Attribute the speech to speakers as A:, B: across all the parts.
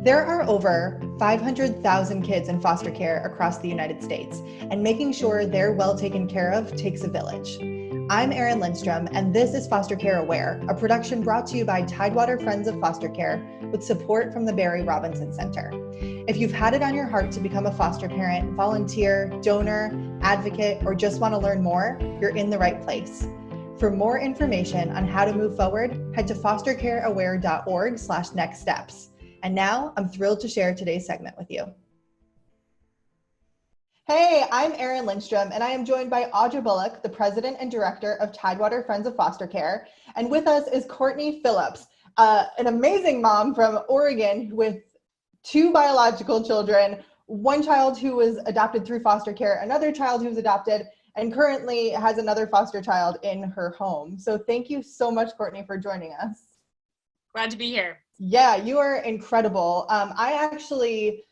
A: There are over 500,000 kids in foster care across the United States, and making sure they're well taken care of takes a village. I'm Erin Lindstrom, and this is Foster Care Aware, a production brought to you by Tidewater Friends of Foster Care with support from the Barry Robinson Center. If you've had it on your heart to become a foster parent, volunteer, donor, advocate, or just want to learn more, you're in the right place. For more information on how to move forward, head to fostercareaware.org/next steps. And now I'm thrilled to share today's segment with you. Hey, I'm Erin Lindstrom, and I am joined by Audra Bullock, the president and director of Tidewater Friends of Foster Care. And with us is Courtnay Phillips, an amazing mom from Oregon with 2 biological children, one child who was adopted through foster care, another child who was adopted, and currently has another foster child in her home. So thank you so much, Courtnay, for joining us.
B: Glad to be here.
A: Yeah, you are incredible. I actually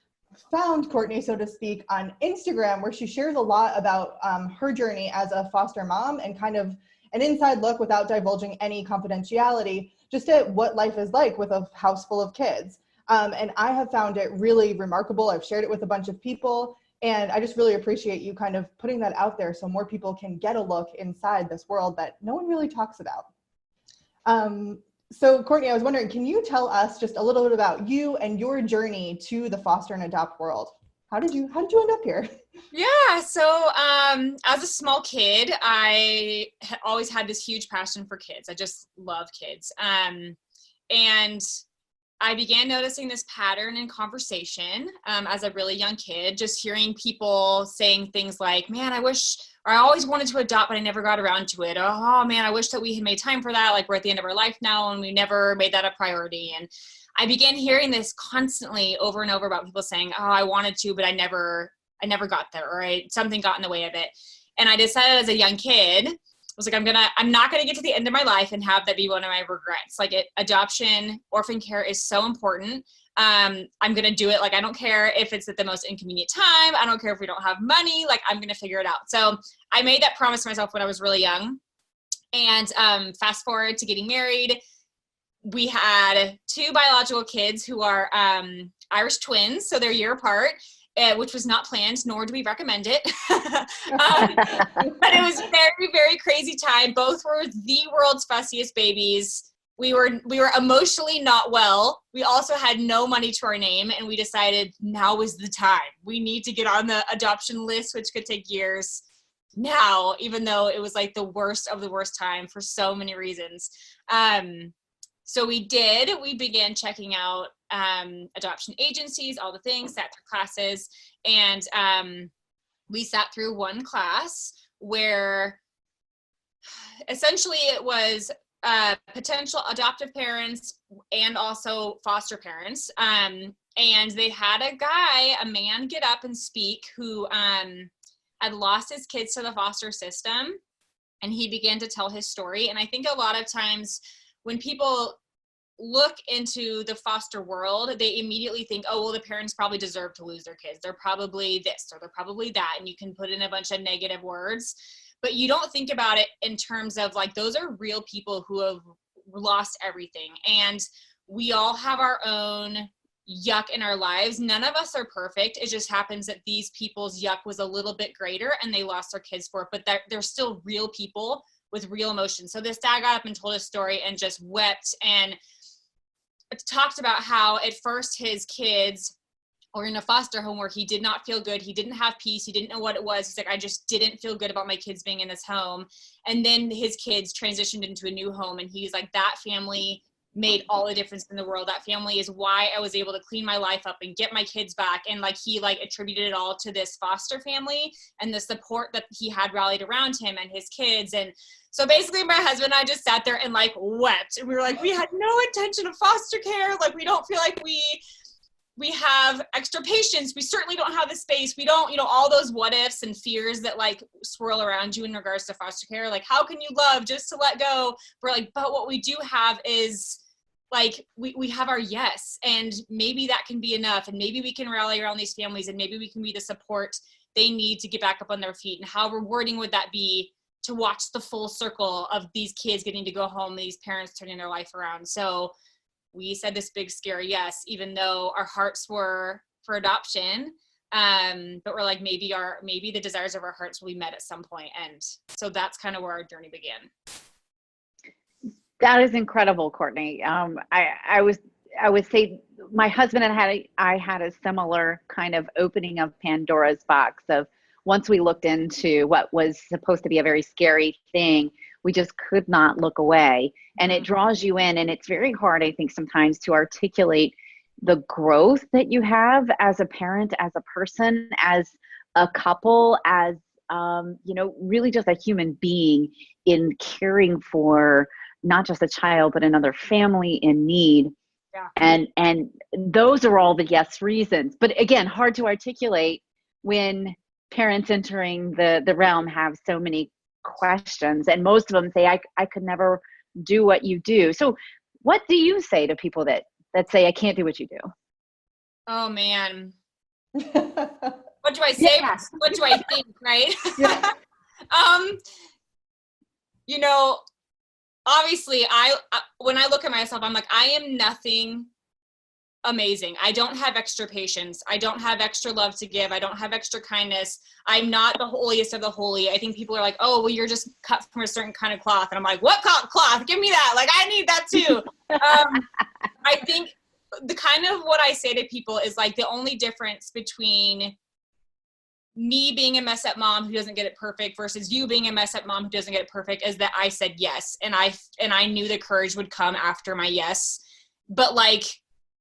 A: found Courtnay, so to speak, on Instagram, where she shares a lot about her journey as a foster mom and kind of an inside look, without divulging any confidentiality, just at what life is like with a house full of kids. And I have found it really remarkable. I've shared it with a bunch of people, and I just really appreciate you kind of putting that out there so more people can get a look inside this world that no one really talks about. So Courtnay, I was wondering, can you tell us just a little bit about you and your journey to the foster and adopt world? How did you end up here?
B: Yeah, so as a small kid, I always had this huge passion for kids. I just love kids. And I began noticing this pattern in conversation as a really young kid, just hearing people saying things like, man, I always wanted to adopt, but I never got around to it. Oh man, I wish that we had made time for that. Like, we're at the end of our life now and we never made that a priority. And I began hearing this constantly over and over about people saying, oh, I wanted to, but I never got there, or something got in the way of it. And I decided as a young kid, I was like, I'm not going to get to the end of my life and have that be one of my regrets. Like, adoption, orphan care is so important. I'm going to do it. Like, I don't care if it's at the most inconvenient time. I don't care if we don't have money. Like, I'm going to figure it out. So I made that promise to myself when I was really young. And fast forward to getting married, we had 2 biological kids who are Irish twins. So they're a year apart. Which was not planned, nor do we recommend it. But it was a very, very crazy time. Both were the world's fussiest babies. We were emotionally not well. We also had no money to our name, and we decided now is the time. We need to get on the adoption list, which could take years now, even though it was like the worst of the worst time for so many reasons. So we began checking out adoption agencies, all the things, sat through classes, and we sat through one class where essentially it was potential adoptive parents and also foster parents. And they had a man get up and speak who had lost his kids to the foster system, and he began to tell his story. And I think a lot of times when people look into the foster world, they immediately think, oh, well, the parents probably deserve to lose their kids. They're probably this, or they're probably that. And you can put in a bunch of negative words, but you don't think about it in terms of like, those are real people who have lost everything. And we all have our own yuck in our lives. None of us are perfect. It just happens that these people's yuck was a little bit greater and they lost their kids for it, but they're still real people with real emotions. So this dad got up and told his story and just wept and talked about how at first his kids were in a foster home where he did not feel good. He didn't have peace. He didn't know what it was. He's like, I just didn't feel good about my kids being in this home. And then his kids transitioned into a new home. And he's like, that family made all the difference in the world. That family is why I was able to clean my life up and get my kids back. And like, he like attributed it all to this foster family and the support that he had rallied around him and his kids. And so basically my husband and I just sat there and like wept, and we were like, we had no intention of foster care. Like, we don't feel like we have extra patience. We certainly don't have the space. We don't, all those what ifs and fears that like swirl around you in regards to foster care. Like, how can you love just to let go? We're like, but what we do have is like, we have our yes, and maybe that can be enough. And maybe we can rally around these families, and maybe we can be the support they need to get back up on their feet. And how rewarding would that be to watch the full circle of these kids getting to go home, these parents turning their life around. So we said this big scary yes, even though our hearts were for adoption. But we're like, maybe the desires of our hearts will be met at some point. And so that's kind of where our journey began.
C: That is incredible, Courtnay. I would say my husband and I had a similar kind of opening of Pandora's box of, once we looked into what was supposed to be a very scary thing, we just could not look away. And it draws you in, and it's very hard, I think, sometimes to articulate the growth that you have as a parent, as a person, as a couple, as really just a human being in caring for not just a child, but another family in need. Yeah. And those are all the yes reasons. But again, hard to articulate when parents entering the realm have so many questions, and most of them say, I could never do what you do. So what do you say to people that say, I can't do what you do?
B: Oh man. What do I say? Yeah. What do I think? Right. Yeah. Obviously when I look at myself, I'm like, I am nothing amazing. I don't have extra patience. I don't have extra love to give. I don't have extra kindness. I'm not the holiest of the holy. I think people are like, oh, well, you're just cut from a certain kind of cloth. And I'm like, what cloth? Give me that. Like, I need that too. I think the kind of what I say to people is like, the only difference between me being a mess up mom who doesn't get it perfect versus you being a mess up mom who doesn't get it perfect is that I said yes. And I knew the courage would come after my yes. But like,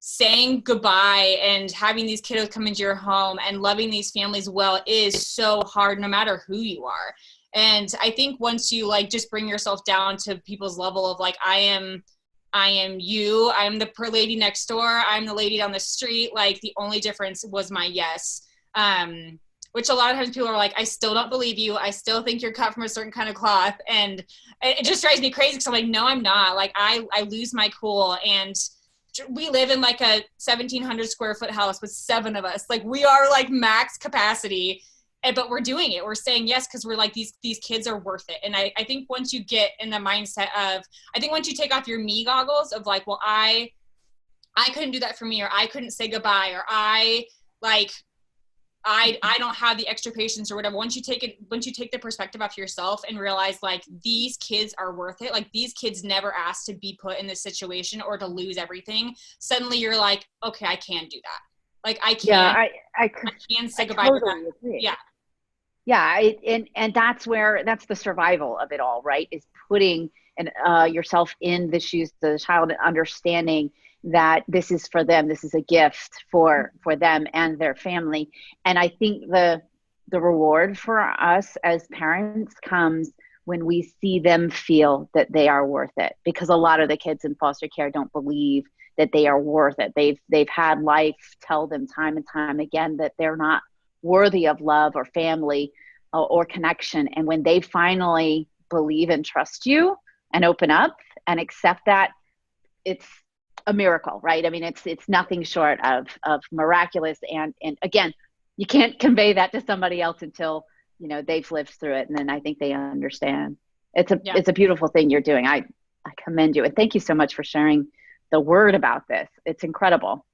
B: saying goodbye and having these kiddos come into your home and loving these families well is so hard, no matter who you are. And I think once you like just bring yourself down to people's level of like, I am you, I'm the poor lady next door, I'm the lady down the street. Like, the only difference was my yes. Which a lot of times people are like, I still don't believe you. I still think you're cut from a certain kind of cloth. And it just drives me crazy because I'm like, no, I'm not. Like, I lose my cool. And we live in like a 1,700 square foot house with 7 of us. Like, we are like max capacity, but we're doing it. We're saying yes because we're like, these kids are worth it. And I think once you get in the mindset of, I think once you take off your me goggles of like, well, I couldn't do that for me, or I couldn't say goodbye, or I don't have the extra patience or whatever. Once you take the perspective off yourself and realize like, these kids are worth it. Like, these kids never asked to be put in this situation or to lose everything. Suddenly you're like, okay, I can do that. Like, I can, yeah, I can say goodbye.
C: Totally agree. Yeah. Yeah. And that's the survival of it all, right? Is putting yourself in the shoes of the child and understanding that this is for them. This is a gift for them and their family. And I think the reward for us as parents comes when we see them feel that they are worth it, because a lot of the kids in foster care don't believe that they are worth it. They've had life tell them time and time again that they're not worthy of love or family or connection. And when they finally believe and trust you and open up and accept that, it's a miracle, right? I mean, it's nothing short of miraculous. And again, you can't convey that to somebody else until, they've lived through it. And then I think they understand. It's a beautiful thing you're doing. I commend you. And thank you so much for sharing the word about this. It's incredible.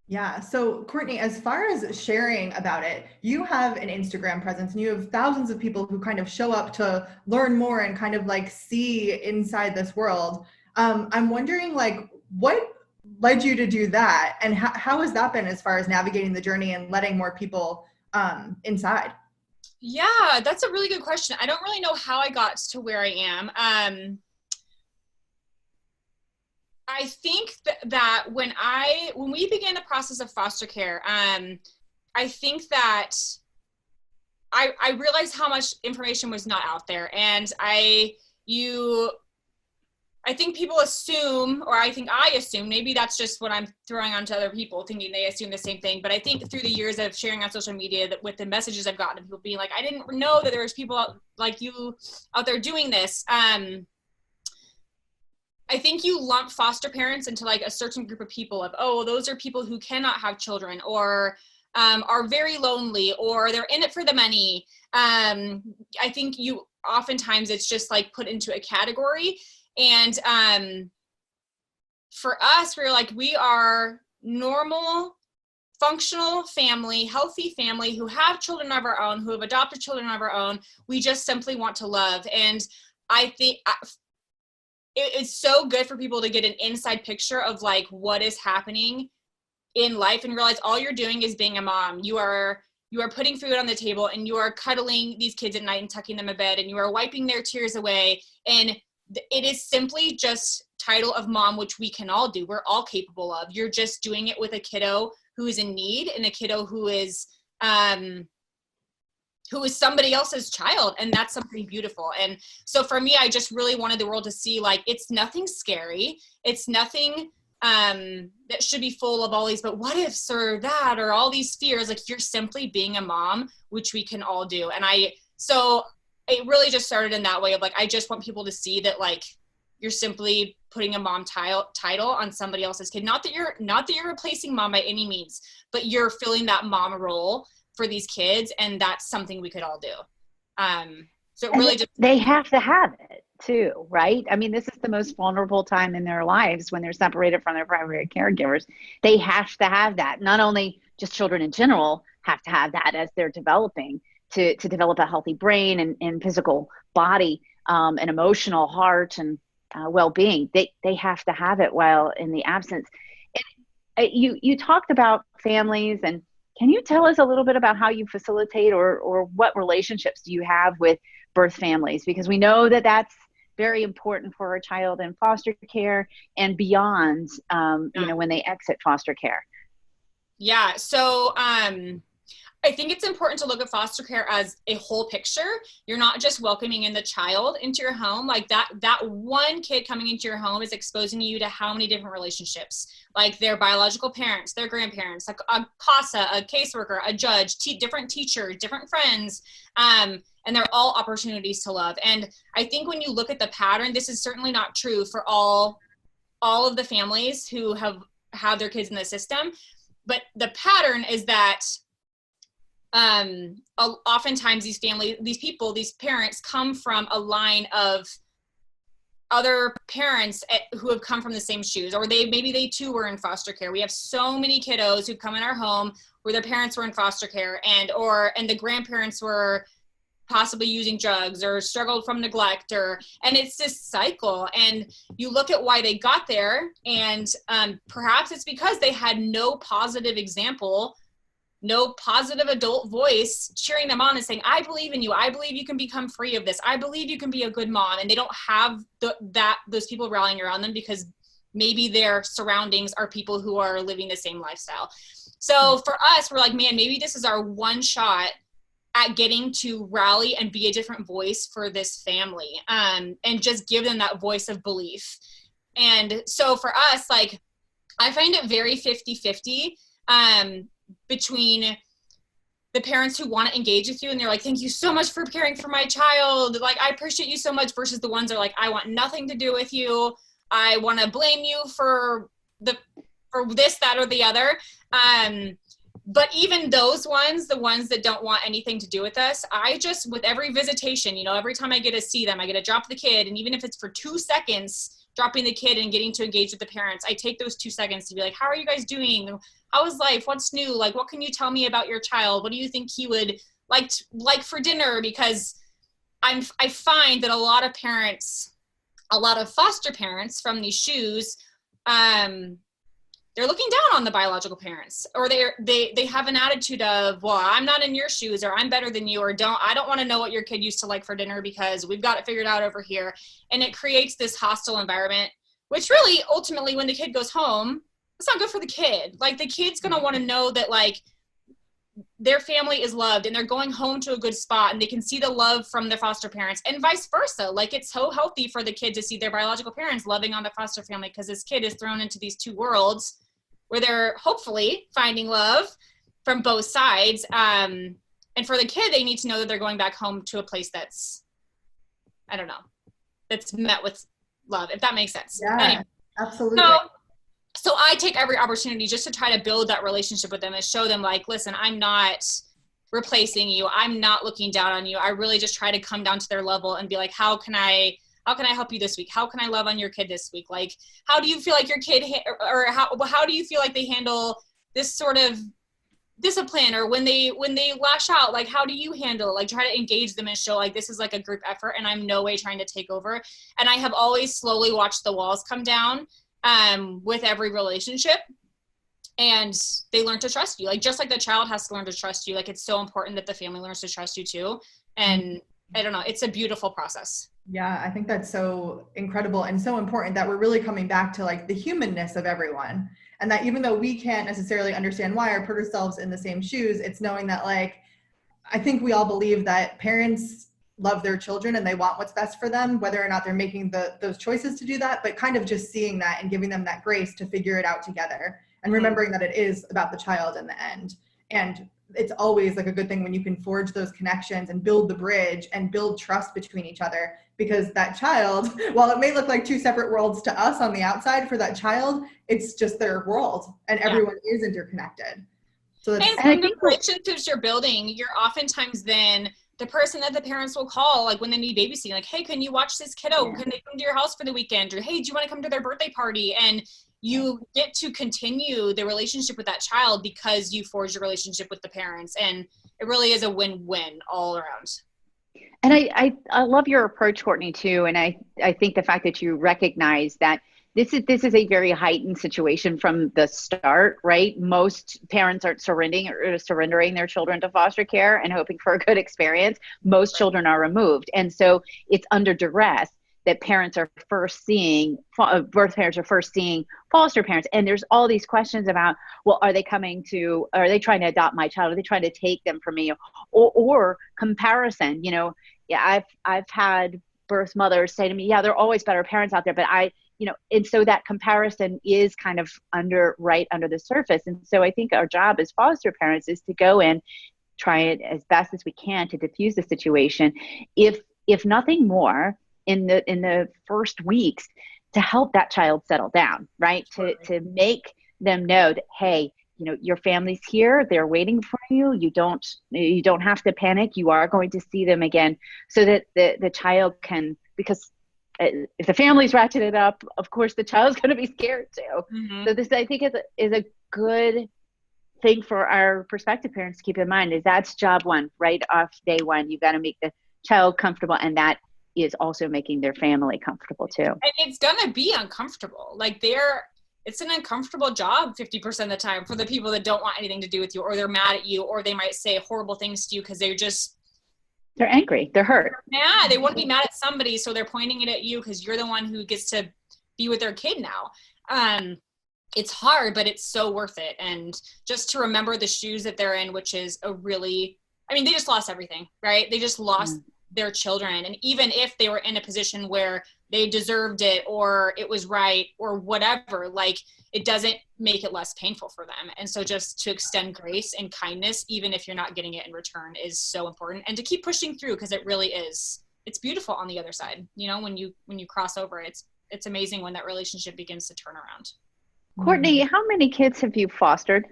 A: Yeah. So Courtnay, as far as sharing about it, you have an Instagram presence and you have thousands of people who kind of show up to learn more and kind of like see inside this world. I'm wondering, like, what led you to do that, and how has that been as far as navigating the journey and letting more people inside?
B: Yeah, that's a really good question. I don't really know how I got to where I am. I think that when we began the process of foster care, I think that I realized how much information was not out there, and I think people assume, or I think I assume, maybe that's just what I'm throwing onto other people, thinking they assume the same thing. But I think through the years of sharing on social media, that with the messages I've gotten, people being like, I didn't know that there was people like you out there doing this. I think you lump foster parents into like a certain group of people of, oh, those are people who cannot have children, or are very lonely, or they're in it for the money. I think oftentimes it's just like put into a category. And for us, we were like, we are normal, functional family, healthy family who have children of our own, who have adopted children of our own. We just simply want to love. And I think it's so good for people to get an inside picture of like what is happening in life and realize all you're doing is being a mom. You are putting food on the table, and you are cuddling these kids at night and tucking them in bed, and you are wiping their tears away. And it is simply just title of mom, which we can all do. We're all capable of. You're just doing it with a kiddo who is in need, and a kiddo who is somebody else's child. And that's something beautiful. And so for me, I just really wanted the world to see, like, it's nothing scary. It's nothing that should be full of all these, but what ifs or that, or all these fears. Like, you're simply being a mom, which we can all do. And so it really just started in that way of like, I just want people to see that, like, you're simply putting a mom title on somebody else's kid. Not that you're replacing mom by any means, but you're filling that mom role for these kids. And that's something we could all do. So it really just,
C: they have to have it too, right? I mean, this is the most vulnerable time in their lives when they're separated from their primary caregivers. They have to have that. Not only just children in general have to have that as they're developing to develop a healthy brain and physical body, and emotional heart and well-being. They have to have it while in the absence. And you talked about families, and can you tell us a little bit about how you facilitate or what relationships do you have with birth families? Because we know that that's very important for a child in foster care and beyond, when they exit foster care. Yeah.
B: So, I think it's important to look at foster care as a whole picture. You're not just welcoming in the child into your home. Like that one kid coming into your home is exposing you to how many different relationships, like their biological parents, their grandparents, like a CASA, a caseworker, a judge, different teachers, different friends. And they're all opportunities to love. And I think when you look at the pattern, this is certainly not true for all of the families who have their kids in the system. But the pattern is that oftentimes these parents come from a line of other parents who have come from the same shoes, or maybe they too were in foster care. We have so many kiddos who come in our home where their parents were in foster care and the grandparents were possibly using drugs or struggled from neglect, and it's this cycle. And you look at why they got there, and perhaps it's because they had no positive example, no positive adult voice cheering them on and saying, I believe in you. I believe you can become free of this. I believe you can be a good mom. And they don't have those people rallying around them because maybe their surroundings are people who are living the same lifestyle. So for us, we're like, man, maybe this is our one shot at getting to rally and be a different voice for this family, and just give them that voice of belief. And so for us, like, I find it very 50-50, between the parents who want to engage with you and they're like, thank you so much for caring for my child. Like, I appreciate you so much, versus the ones that are like, I want nothing to do with you. I want to blame you for this, that, or the other. But even those ones, the ones that don't want anything to do with us, I just, with every visitation, every time I get to see them, I get to drop the kid. And even if it's for 2 seconds, dropping the kid and getting to engage with the parents, I take those 2 seconds to be like, how are you guys doing? How is life? What's new? Like, what can you tell me about your child? What do you think he would like for dinner? Because I find that a lot of foster parents from these shoes, they're looking down on the biological parents, or they have an attitude of, well, I'm not in your shoes, or I'm better than you, or I don't want to know what your kid used to like for dinner because we've got it figured out over here. And it creates this hostile environment, which really ultimately, when the kid goes home, it's not good for the kid. Like, the kid's going to want to know that, like, their family is loved and they're going home to a good spot and they can see the love from their foster parents, and vice versa. Like, it's so healthy for the kid to see their biological parents loving on the foster family, because this kid is thrown into these two worlds where they're hopefully finding love from both sides. And for the kid, they need to know that they're going back home to a place that's, I don't know, that's met with love, if that makes sense.
A: Yeah,
B: anyway,
A: absolutely.
B: So I take every opportunity just to try to build that relationship with them and show them, like, listen, I'm not replacing you. I'm not looking down on you. I really just try to come down to their level and be like, how can I how can I help you this week? How can I love on your kid this week? Like, how do you feel like your kid, or how do you feel like they handle this sort of discipline, or when they lash out, like, how do you handle it? Like, try to engage them and show like this is like a group effort and I'm no way trying to take over. And I have always slowly watched the walls come down with every relationship, and they learn to trust you. Like, just like the child has to learn to trust you, like, it's so important that the family learns to trust you too. And I don't know, it's a beautiful process.
A: Yeah, I think that's so incredible and so important that we're really coming back to like the humanness of everyone. And that even though we can't necessarily understand why or put ourselves in the same shoes, it's knowing that, like, I think we all believe that parents love their children and they want what's best for them, whether or not they're making those choices to do that, but kind of just seeing that and giving them that grace to figure it out together, and remembering that it is about the child in the end. And it's always like a good thing when you can forge those connections and build the bridge and build trust between each other, because that child, while it may look like two separate worlds to us on the outside, for that child, it's just their world, and everyone is interconnected. So that's,
B: and the relationships you're building, you're oftentimes then the person that the parents will call, like when they need babysitting, like, hey, can you watch this kiddo? Can they come to your house for the weekend? Or, hey, do you want to come to their birthday party? And you get to continue the relationship with that child because you forged a relationship with the parents. And it really is a win-win all around.
C: And I love your approach, Courtney, too. And I think the fact that you recognize that this is a very heightened situation from the start, right? Most parents aren't surrendering their children to foster care and hoping for a good experience. Most children are removed. And so it's under duress that parents are first seeing, birth parents are first seeing foster parents. And there's all these questions about, well, are they trying to adopt my child? Are they trying to take them from me? Or comparison, yeah, I've had birth mothers say to me, yeah, there are always better parents out there, but and so that comparison is kind of right under the surface. And so I think our job as foster parents is to go in, try it as best as we can to diffuse the situation. If nothing more, in the first weeks, to help that child settle down, right? To make them know that, hey, your family's here, they're waiting for you. You don't have to panic. You are going to see them again, so that the child can, because if the family's ratcheted up, of course the child's going to be scared too. Mm-hmm. So this, I think, is a good thing for our prospective parents to keep in mind, is that's job one, right off day one. You've got to make the child comfortable, and that is also making their family comfortable too.
B: And it's going to be uncomfortable. Like, it's an uncomfortable job 50% of the time for the people that don't want anything to do with you, or they're mad at you, or they might say horrible things to you because
C: they're angry, they're hurt.
B: Yeah, they want to be mad at somebody, so they're pointing it at you because you're the one who gets to be with their kid now. It's hard, but it's so worth it. And just to remember the shoes that they're in, which is they just lost everything, right? They just lost their children. And even if they were in a position where they deserved it, or it was right, or whatever, like, it doesn't make it less painful for them. And so just to extend grace and kindness, even if you're not getting it in return, is so important. And to keep pushing through, because it really is, it's beautiful on the other side. When you cross over, it's amazing when that relationship begins to turn around.
C: Courtney, how many kids have you fostered?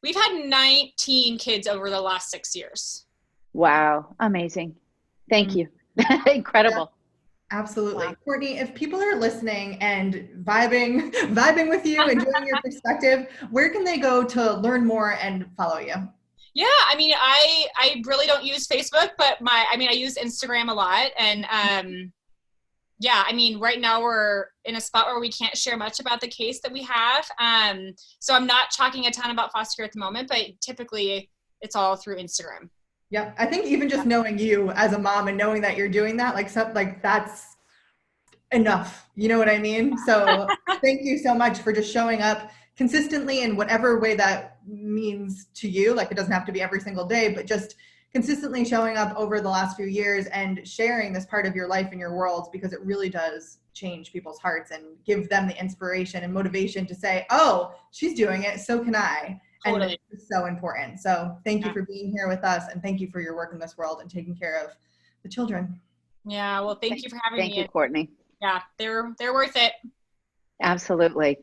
B: We've had 19 kids over the last 6 years.
C: Wow. Amazing. Thank you. Incredible.
A: Yeah, absolutely. Wow. Courtney, if people are listening and vibing with you, enjoying your perspective, where can they go to learn more and follow you?
B: Yeah, I really don't use Facebook, but I use Instagram a lot. And right now we're in a spot where we can't share much about the case that we have. So I'm not talking a ton about foster care at the moment, but typically it's all through Instagram.
A: Yeah, I think even just knowing you as a mom and knowing that you're doing that, that's enough. You know what I mean? So thank you so much for just showing up consistently in whatever way that means to you. Like, it doesn't have to be every single day, but just consistently showing up over the last few years and sharing this part of your life and your world, because it really does change people's hearts and give them the inspiration and motivation to say, oh, she's doing it, so can I. Totally. And it's so important. So thank you for being here with us, and thank you for your work in this world and taking care of the children.
B: Yeah, well, thank you for having me.
C: Thank you, Courtney.
B: Yeah, they're worth it.
C: Absolutely.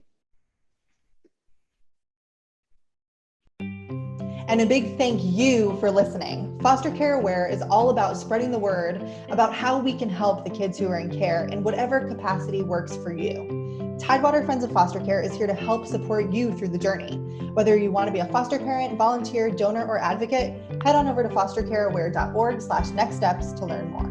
A: And a big thank you for listening. Foster Care Aware is all about spreading the word about how we can help the kids who are in care in whatever capacity works for you. Tidewater Friends of Foster Care is here to help support you through the journey. Whether you want to be a foster parent, volunteer, donor, or advocate, head on over to fostercareaware.org/nextsteps to learn more.